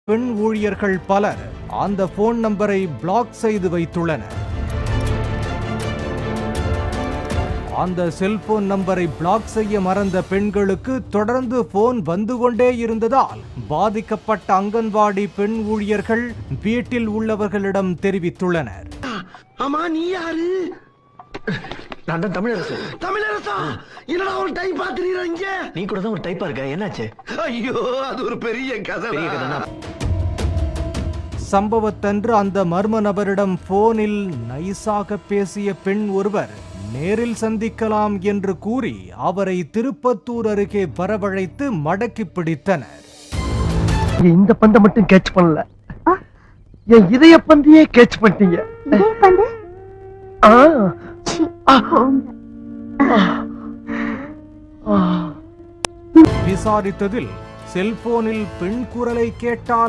பெண் ஊழியர்கள் பலர் அந்த போன் நம்பரை பிளாக் செய்து வைத்துள்ளனர். அந்த செல்போன் நம்பரை பிளாக் செய்ய மறந்த பெண்களுக்கு தொடர்ந்து போன் வந்து கொண்டே இருந்ததால் பாதிக்கப்பட்ட அங்கன்வாடி பெண் ஊழியர்கள் வீட்டில் உள்ளவர்களிடம் தெரிவித்துள்ளனர். ஆமா, நீ யாரு? நான் தான் தமிழரசு. தமிழரசா? என்னடா ஒரு டைப் பாத்துறீங்க? நீ கூட தான் ஒரு டைப்பா இருக்க, என்னாச்சு? ஐயோ, அது ஒரு பெரிய கதை. சம்பவத்தன்று அந்த மர்ம நபரிடம் போனில் நைசாக பேசிய பெண் ஒருவர் நேரில் சந்திக்கலாம் என்று கூறி அவரை திருப்பத்தூர் அருகே வரவழைத்து மடக்கி பிடித்தனர். இந்த பந்தை மட்டும் கேட்ச் பண்ணல, என் இதய பந்தையே கேட்ச் பண்ணிட்டீங்க. விசாரித்ததில் செல்போனில் பெண் குரலை கேட்டாலே